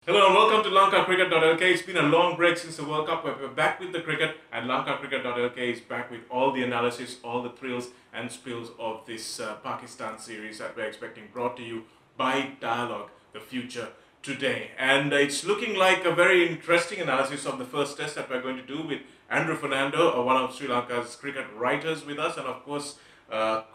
Hello and welcome to LankaCricket.lk. It's been a long break since the World Cup, but we're back with the cricket, and LankaCricket.lk is back with all the analysis, all the thrills and spills of this Pakistan series that we're expecting, brought to you by Dialogue, the future today. And it's looking like a very interesting analysis of the first test that we're going to do with Andrew Fernando, one of Sri Lanka's cricket writers with us, and of course,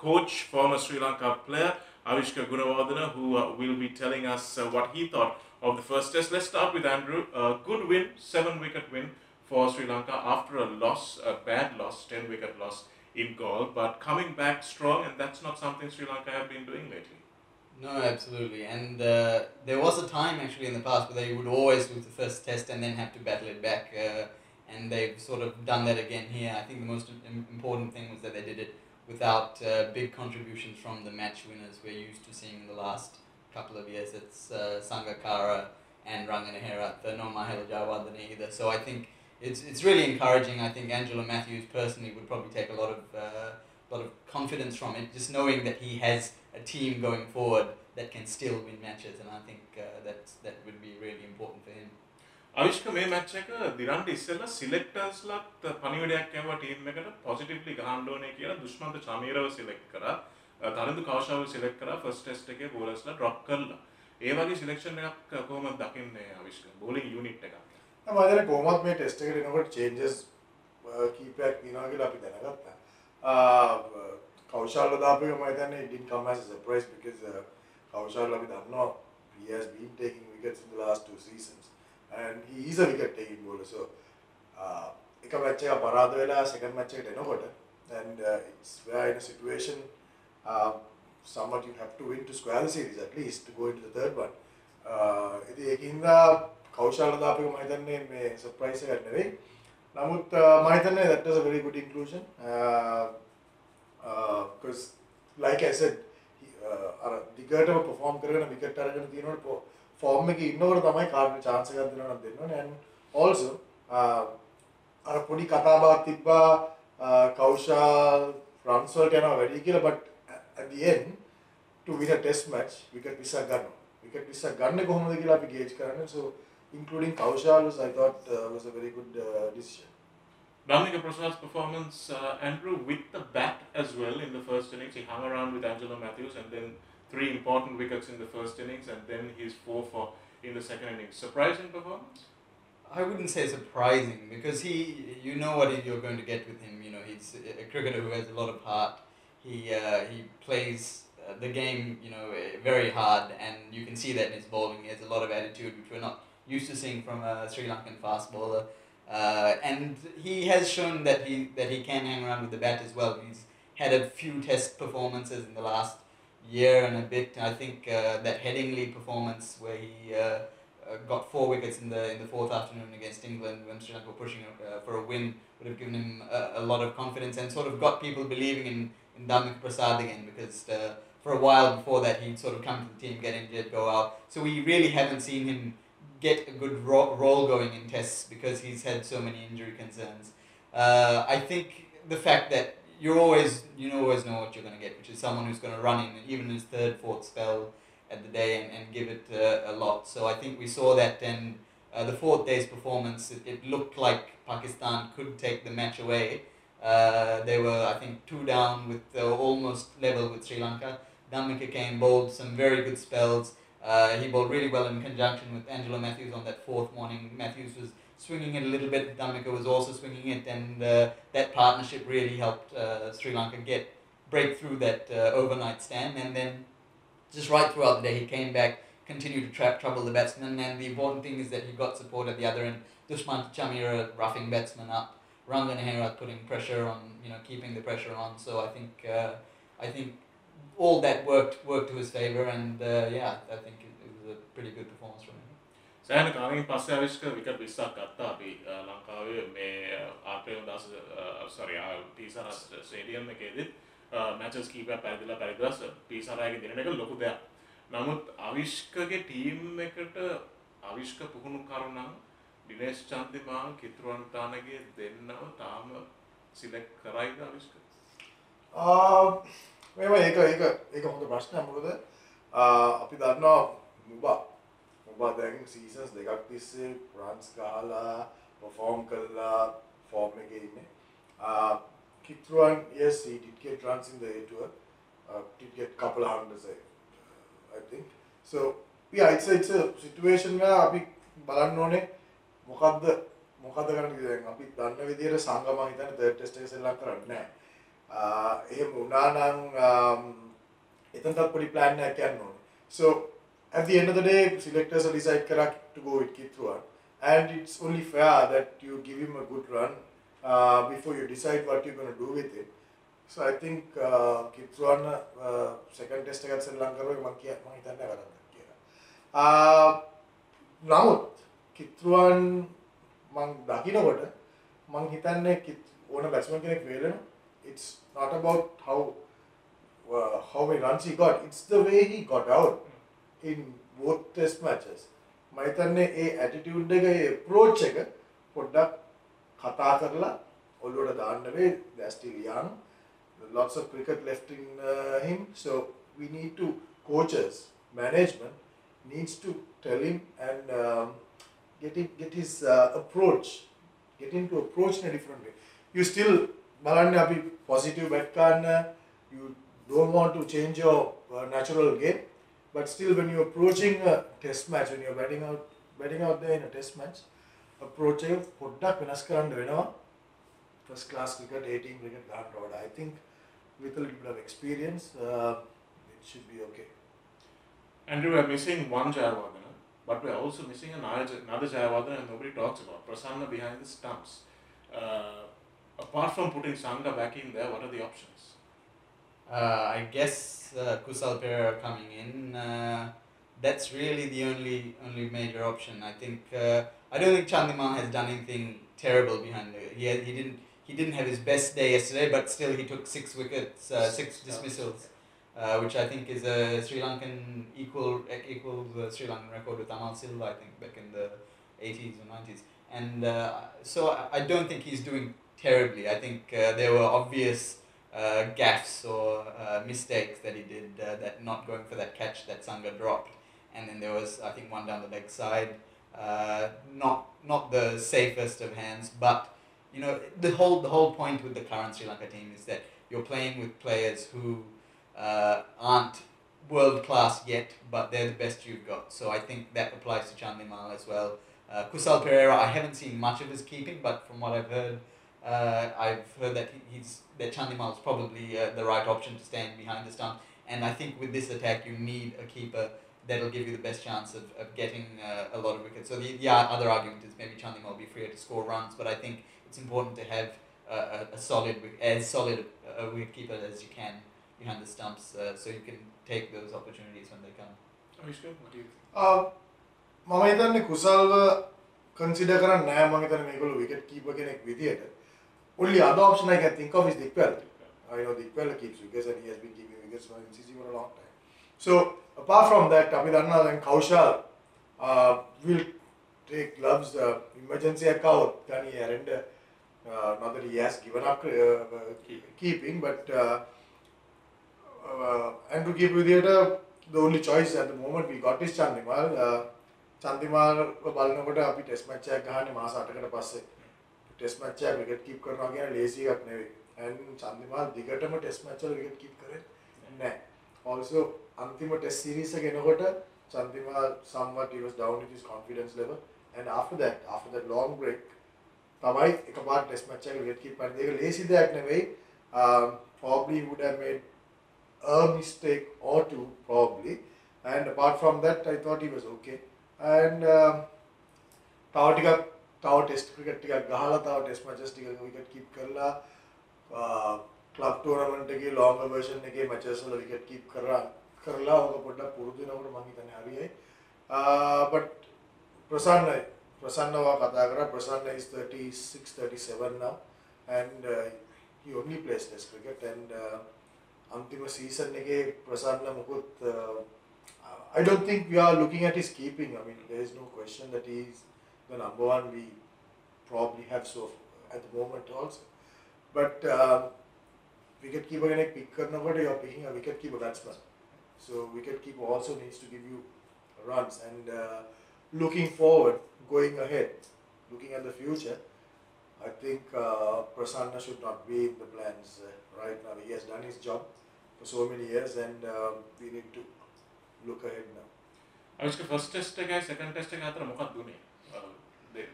coach, former Sri Lanka player, Avishka Gunawardana, who will be telling us what he thought of the first test. Let's start with Andrew. A good win, 7-wicket win for Sri Lanka after a loss, a bad loss, 10-wicket loss in Galle, but coming back strong, and that's not something Sri Lanka have been doing lately. No, absolutely. And there was a time actually in the past where they would always lose the first test and then have to battle it back. And they've sort of done that again here. I think the most important thing was that they did it without big contributions from the match winners we're used to seeing in the last couple of years. It's Sangakkara and Ranganahera, no Mahela Jayawardene either. So I think it's really encouraging. I think Angela Matthews personally would probably take a lot of confidence from it, just knowing that he has a team going forward that can still win matches, and I think that would be really important for him. Avishka මේ match එක දිරන්ට ඉස්සෙල්ලා සිලෙක්ටර්ස්ලත් පණිවිඩයක් යවුවා team එකට positively ගහන්න ඕනේ කියලා දුෂ්මන්ත චමීරව select කරා. Tharindu කෞෂාව select කරා ෆස්ට් ටෙස්ට් එකේ බෝලර්ස්ලා ඩ්‍රොප් කරලා. ඒ වගේ සිලෙක්ෂන් එකක් කොහොමද දකින්නේ Avishka බෝලිං යුනිට් එකක්? මම හිතන්නේ කොහොමත් මේ ටෙස්ට් එකට එනකොට චේන්ජස් කීපයක් වෙනවා කියලා අපි දැනගත්තා. කෞෂාල්ව දාපු එක මම හිතන්නේ it didn't come as a surprise because කෞෂාල්ව අපි දන්නවා he has been taking wickets in the last 2 seasons and he is a wicket taking bowler. So එක මැච් එක පරාද වෙලා second match එකට එනකොට and it's where in a situation somewhat you have to win to square the series at least to go into the third one. ඉතින් ඒකින්ද කෞෂාල්ව දාපු එක මම හිතන්නේ මේ surprise එකක් නෙවෙයි. නමුත් මම හිතන්නේ that was a very good inclusion. Because like I said, අර දිගටම perform කරගෙන wicket අරගෙන තියෙනකොට form එකේ ඉන්නකොට තමයි කාර්ය chance එකක් දෙනවා නම් දෙන්න ඕනේ. And also අර පොඩි කතාබහක් තිබ්බා කෞෂාල් runs වලට යනවා වැඩි කියලා, but at the end to win a test match wicket මිස්සක් ගන්නවා. wicket මිස්සක් ගන්න කොහොමද කියලා අපි gauge කරන්නේ. So including Kaushal was, I thought, was a very good decision. Dominica Prasad's performance, Andrew, with the bat as well in the first innings. He hung around with Angelo Matthews and then 3 important wickets in the first innings and then his 4 in the second innings. Surprising performance? I wouldn't say surprising because you know what you're going to get with him. You know, he's a cricketer who has a lot of heart. He plays the game, you know, very hard, and you can see that in his bowling. He has a lot of attitude, which we're not used to seeing from a Sri Lankan fast bowler. And he has shown that he can hang around with the bat as well. He's had a few test performances in the last year and a bit. I think that Headingley performance where he got 4 wickets in the fourth afternoon against England when Sri Lanka were pushing for a win would have given him a lot of confidence and sort of got people believing in Dominica Prasad again, because for a while before that he'd sort of come to the team, get injured, go out. So we really haven't seen him get a good role going in tests because he's had so many injury concerns. I think the fact that you always know what you're going to get, which is someone who's going to run in even his third, fourth spell at the day and give it a lot. So I think we saw that, and the fourth day's performance, it looked like Pakistan could take the match away. They were, I think, 2 down with almost level with Sri Lanka. Dominica came, bowled some very good spells. He bowled really well in conjunction with Angelo Matthews on that 4th morning. Matthews was swinging it a little bit, Dominica was also swinging it, and that partnership really helped Sri Lanka break through that overnight stand. And then just right throughout the day he came back, continued to trouble the batsmen, and the important thing is that he got support at the other end. Dushmant Chamira roughing batsmen up, Ranganahera putting pressure on, you know, keeping the pressure on. So I think all that worked to his favour, and I think it was a pretty good performance from him. සෑහෙන කාලෙකින් පස්සේ Avishka wicket 20ක් ගත්තා අපි ලංකාවේ මේ ආප්‍රේමදාස P Sara stadium එකේදී matches කීපයක් පැරිදිලා P Saraගේ දිනන එක ලොකු දෙයක්. නමුත් Avishkaගේ ටීම් එකට Avishka පුහුණු කරුණා දිනේෂ් චන්දිමාල් කිතුරුවන්තානගේ දෙන්නව තාම සිලෙක්ට් කරයිද Avishka? මේවා ඒක හොඳ ප්‍රශ්නයක්. මොකද අපි දන්නවා මුබා මොකද දැන් සීසන්ස් දෙකක් තිස්සේ රන්ස් ගහලා perform කළා form එකේ ඉන්නේ. Kitruan, yes, he did get runs in the A tour. Did get couple of hundreds, I think. So yeah, it's a situation where අපි බලන්න ඕනේ මොකද්ද කරන්න කියලා. දැන් අපි දන්න විදිහට සංගම හිතන්නේ third test එක සෙල්ලම් කරන්නේ නැහැ. එහෙම වුණා නම් එතනටත් පොඩි plan එකක් යන්න ඕනේ. So at the end of the day, selectors decide to go with Kitruan, and it's only fair that you give him a good run before you decide what you're going to do with it. So I think Kitruan second test එකත් සෙල්ලම් කරුවේ මම හිතන්නේ වැරද්දක් කියලා. නමුත් Kitruan මම දකින්නකොට මම හිතන්නේ ඕන batsman කෙනෙක් වේලන, it's not about how many runs he got, it's the way he got out in both test matches. මම හිතන්නේ ඒ attitude එක, ඒ approach එක පොඩ්ඩක් කතා කරලා ඔළුවට දාන්න වෙයි. They're still young, lots of cricket left in him, so we need to, coaches, management needs to tell him and get his approach, get him to approach in a different way. You still බලන්න අපි positive bat ගන්න, you don't want to change your natural game, but still when you're approaching a test match, when you're batting out there in a test match, approach එක පොඩ්ඩක් වෙනස් කරන්න වෙනවා. First class cricket, 18 cricket ගන්න ඕනේ. I think with a little bit of experience, it should be okay. Andrew, we're missing one Jayawardena, but we're also missing another Jayawardena and nobody talks about. Prasanna behind the stumps. Apart from putting Sangha back in there, what are the options? I guess Kusal Perera coming in, that's really the only major option. I think I don't think Chandimal has done anything terrible behind the. He didn't have his best day yesterday, but still he took 6 wickets, 6 dismissals, which I think is a Sri Lankan equals the Sri Lankan record with Amal Silva, I think, back in the 80s or 90s. And so I don't think he's doing terribly. I think there were obvious gaffes or mistakes that he did, that not going for that catch that Sangha dropped, and then there was, I think, one down the leg side, not the safest of hands. But you know, the whole point with the current Sri Lanka team is that you're playing with players who aren't world class yet, but they're the best you've got. So I think that applies to Chandimal as well. Kusal Perera, I haven't seen much of his keeping, but from what I've heard that that Chandimal is probably the right option to stand behind the stump. And I think with this attack, you need a keeper that'll give you the best chance of getting a lot of wickets. So the other argument is maybe Chandimal will be freer to score runs, but I think it's important to have a solid wicketkeeper as you can behind the stumps, so you can take those opportunities when they come. Avishka, what do you think? මම හිතන්නේ කුසල්ව consider කරන්නේ නැහැ. මම හිතන්නේ මේගොල්ලෝ wicket keeper කෙනෙක් විදියට. Only other option I can think of is Dikwell. I know Dikwell keeps wickets and he has been keeping wickets for NCC for a long time. So apart from that, අපි දන්නවා දැන් Kaushal will take gloves, emergency account. Can he arrange? Not that he has given up keeping, but Andrew keep විදියට the only choice at the moment we got is Chandimal. Chandimal බලනකොට අපි test match එකක් ගහන්නේ මාස 8කට පස්සේ. Test match එකක් wicket keep කරනවා කියන ලේසි එකක් නෙවෙයි. and Chandimal දිගටම ටෙස්ට් මැච් වල විකට් කීප් කරේ නැහැ. Also අන්තිම ටෙස්ට් සීරීස් එක එනකොට Chandimal somewhat he was down with his confidence level, and after that long break තමයි එකපාරට ටෙස්ට් මැච් එකක විකට් කීප් කරන්නේ. ඒක ලේසි දෙයක් නෙවෙයි. Probably would have made a mistake or two probably, and apart from that I thought he was okay. And තව test cricket ටිකක් ගහලා තව ටෙස්ට් මැචස් ටිකක් විකට් කීප් කරලා ක්ලබ් ටූර්නමන්ට් එකේ ලොන්ගර් version එකේ මැචස් වල විකට් කීප් කරලා ඔක පොඩ්ඩක් පුරුදු වෙනකොට මම හිතන්නේ හරියයි. But Prasanna කතා කරා. Prasanna is 36-37 now, and he only plays test cricket, and අන්තිම season එකේ Prasanna මුකුත් I don't think we are looking at his keeping. I mean, there is no question that he is the number one we probably have so at the moment also. But wicket keeper can pick karnavada, you are picking a wicket keeper batsman. So wicket keeper also needs to give you runs. And looking forward, going ahead, looking at the future, I think Prasanna should not be in the plans right now. He has done his job for so many years, and we need to look ahead now. Avishka, first test එකයි second test එක අතර මොකක්ද උනේ?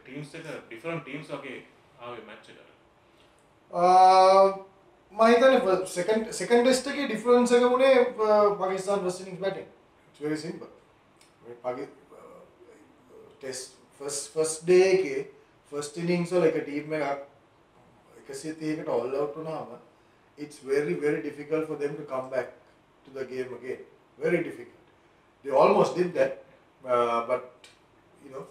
teams එක different teams වගේ ආවේ match එකට. මම හිතන්නේ second test එකේ difference එක උනේ Pakistan first innings batting. It's very simple. Test first day එකේ first innings වල එක team එකක් 130කට all out වුණාම it's very very difficult for them to come back to the game again. Very difficult. They almost did that, but you know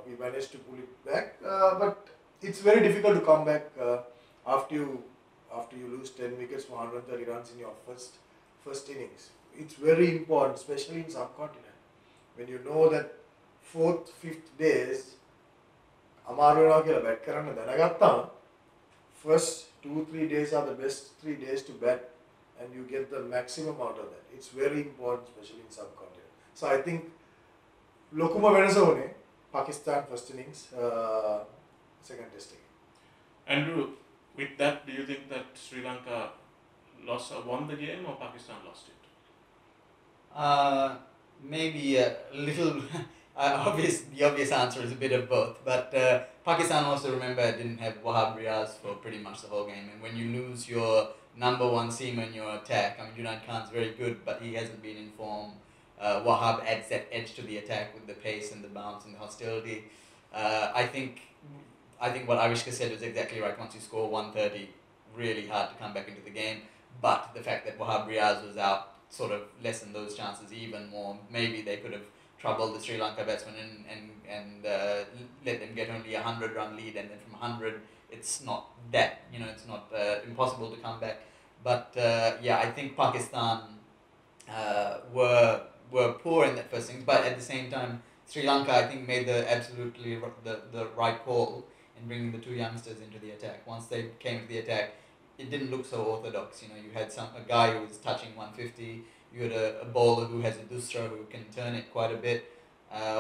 we managed to pull it back. But it's very difficult to come back after you lose 10 wickets for 130 runs in your first innings. It's very important, especially in subcontinent, when you know that 4th, 5th days අමාරු වෙනවා කියලා bat කරන්න දැනගත්තාම first 2-3 days are the best 3 days to bat, and you get the maximum out of that. It's very important, especially in subcontinent. So I think lokuma wenasa une Pakistan first innings, second testing. Andrew, with that, do you think that Sri Lanka won the game or Pakistan lost it? Maybe a little. The obvious answer is a bit of both, but Pakistan also, remember, didn't have Wahab Riaz for pretty much the whole game, and when you lose your number one seamer in your attack, I mean, Junaid Khan's very good, but he hasn't been in form. Wahab adds that edge to the attack with the pace and the bounce and the hostility. I think what Avishka said was exactly right. Once you score 130, really hard to come back into the game, but the fact that Wahab Riaz was out sort of lessened those chances even more. Maybe they could have trouble the Sri Lanka batsmen and let them get only a 100-run lead, and then from 100 it's not that, it's not impossible to come back. But yeah, I think Pakistan were poor in that first innings, but at the same time Sri Lanka, I think, made the right call in bringing the two youngsters into the attack. Once they came to the attack, it didn't look so orthodox. You had a guy who was touching 150. You had a bowler who has a dusra who can turn it quite a bit.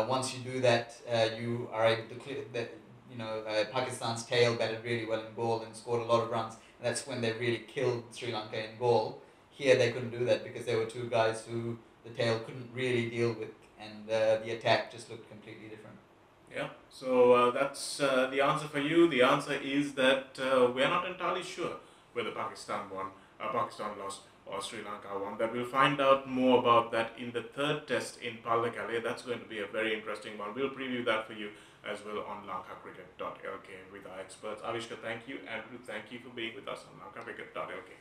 Once you do that, you are able to clear that. Pakistan's tail batted really well in goal and scored a lot of runs. And that's when they really killed Sri Lanka in goal. Here they couldn't do that because there were two guys who the tail couldn't really deal with, and the attack just looked completely different. Yeah, so that's the answer for you. The answer is that we're not entirely sure whether Pakistan won, Pakistan lost, or Sri Lanka won. That we'll find out more about that in the third test in Pallekele. That's going to be a very interesting one. We'll preview that for you as well on lankacricket.lk with our experts. Avishka, thank you. Andrew, thank you for being with us on lankacricket.lk.